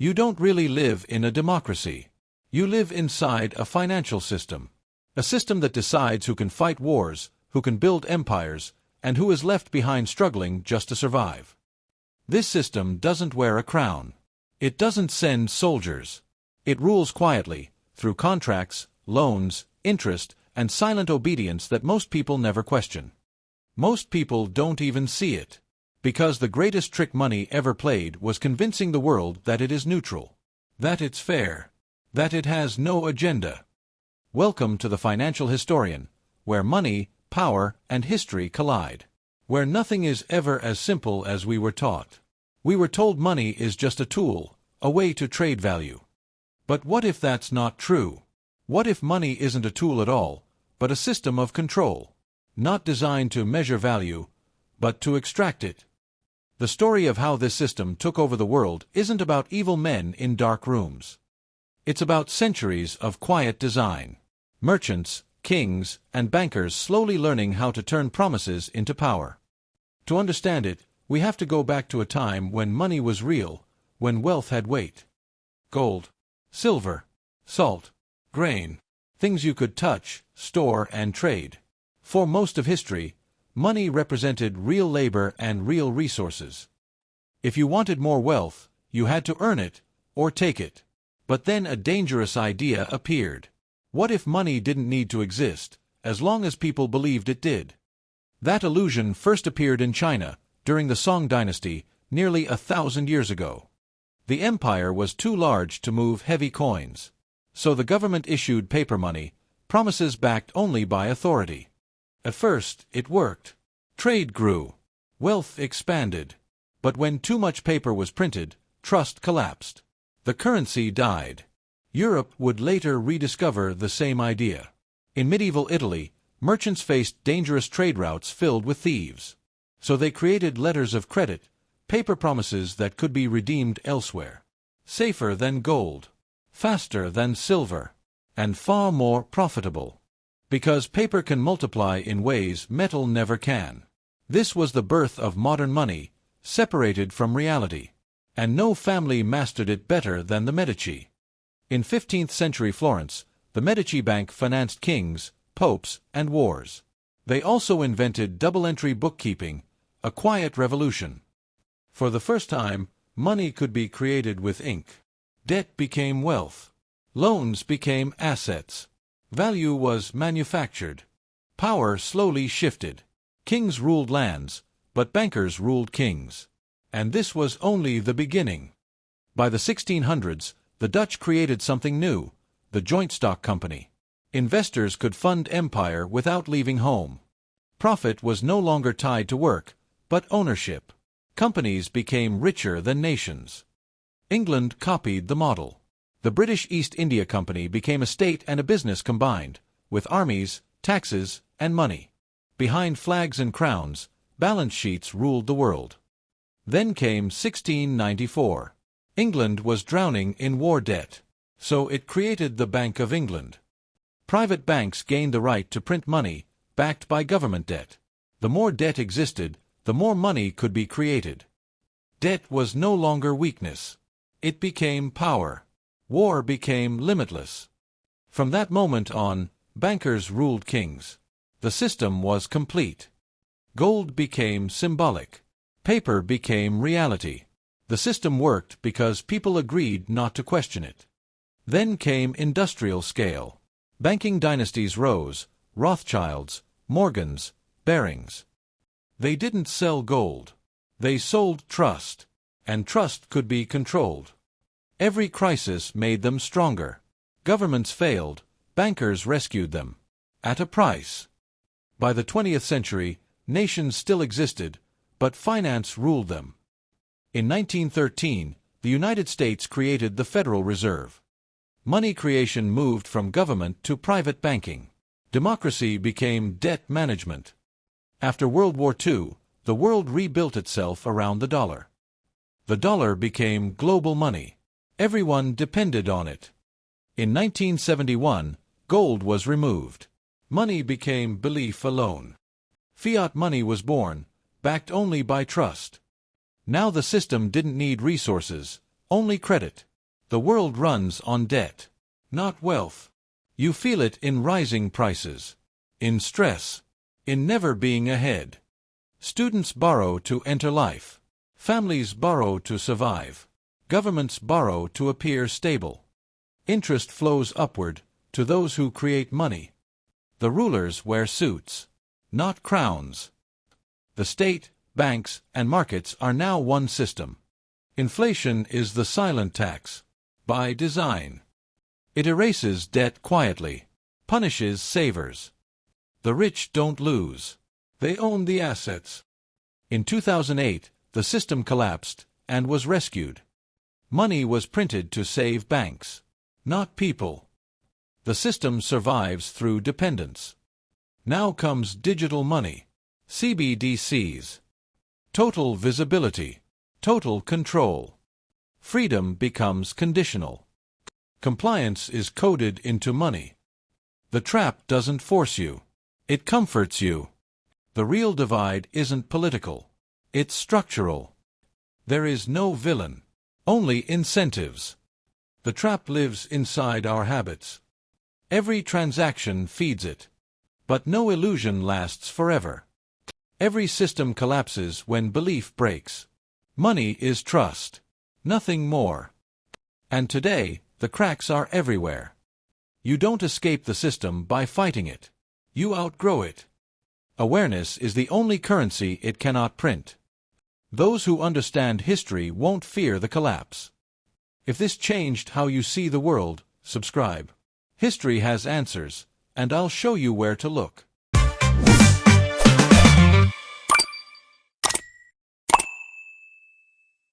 You don't really live in a democracy. You live inside a financial system. A system that decides who can fight wars, who can build empires, and who is left behind struggling just to survive. This system doesn't wear a crown. It doesn't send soldiers. It rules quietly, through contracts, loans, interest, and silent obedience that most people never question. Most people don't even see it. Because the greatest trick money ever played was convincing the world that it is neutral, that it's fair, that it has no agenda. Welcome to the Financial Historian, where money, power, and history collide. Where nothing is ever as simple as we were taught. We were told money is just a tool, a way to trade value. But what if that's not true? What if money isn't a tool at all, but a system of control? Not designed to measure value, but to extract it. The story of how this system took over the world isn't about evil men in dark rooms. It's about centuries of quiet design. Merchants, kings, and bankers slowly learning how to turn promises into power. To understand it, we have to go back to a time when money was real, when wealth had weight. Gold, silver, salt, grain, things you could touch, store, and trade. For most of history, money represented real labor and real resources. If you wanted more wealth, you had to earn it, or take it. But then a dangerous idea appeared. What if money didn't need to exist, as long as people believed it did? That illusion first appeared in China, during the Song Dynasty, nearly 1,000 years ago. The empire was too large to move heavy coins. So the government issued paper money, promises backed only by authority. At first, it worked. Trade grew. Wealth expanded. But when too much paper was printed, trust collapsed. The currency died. Europe would later rediscover the same idea. In medieval Italy, merchants faced dangerous trade routes filled with thieves. So they created letters of credit, paper promises that could be redeemed elsewhere. Safer than gold. Faster than silver. And far more profitable. Because paper can multiply in ways metal never can. This was the birth of modern money, separated from reality. And no family mastered it better than the Medici. In 15th century Florence, the Medici Bank financed kings, popes, and wars. They also invented double-entry bookkeeping, a quiet revolution. For the first time, money could be created with ink. Debt became wealth. Loans became assets. Value was manufactured. Power slowly shifted. Kings ruled lands, but bankers ruled kings. And this was only the beginning. By the 1600s, the Dutch created something new, the joint stock company. Investors could fund empire without leaving home. Profit was no longer tied to work, but ownership. Companies became richer than nations. England copied the model. The British East India Company became a state and a business combined, with armies, taxes, and money. Behind flags and crowns, balance sheets ruled the world. Then came 1694. England was drowning in war debt. So it created the Bank of England. Private banks gained the right to print money, backed by government debt. The more debt existed, the more money could be created. Debt was no longer weakness. It became power. War became limitless. From that moment on, bankers ruled kings. The system was complete. Gold became symbolic. Paper became reality. The system worked because people agreed not to question it. Then came industrial scale. Banking dynasties rose, Rothschilds, Morgans, Barings. They didn't sell gold. They sold trust. And trust could be controlled. Every crisis made them stronger. Governments failed, bankers rescued them. At a price. By the 20th century, nations still existed, but finance ruled them. In 1913, the United States created the Federal Reserve. Money creation moved from government to private banking. Democracy became debt management. After World War II, the world rebuilt itself around the dollar. The dollar became global money. Everyone depended on it. In 1971, gold was removed. Money became belief alone. Fiat money was born, backed only by trust. Now the system didn't need resources, only credit. The world runs on debt, not wealth. You feel it in rising prices, in stress, in never being ahead. Students borrow to enter life. Families borrow to survive. Governments borrow to appear stable. Interest flows upward to those who create money. The rulers wear suits, not crowns. The state, banks, and markets are now one system. Inflation is the silent tax, by design. It erases debt quietly, punishes savers. The rich don't lose. They own the assets. In 2008, the system collapsed and was rescued. Money was printed to save banks, not people. The system survives through dependence. Now comes digital money, CBDCs. Total visibility, total control. Freedom becomes conditional. Compliance is coded into money. The trap doesn't force you. It comforts you. The real divide isn't political. It's structural. There is no villain, only incentives. The trap lives inside our habits. Every transaction feeds it. But no illusion lasts forever. Every system collapses when belief breaks. Money is trust, nothing more. And today, the cracks are everywhere. You don't escape the system by fighting it. You outgrow it. Awareness is the only currency it cannot print. Those who understand history won't fear the collapse. If this changed how you see the world, subscribe. History has answers, and I'll show you where to look.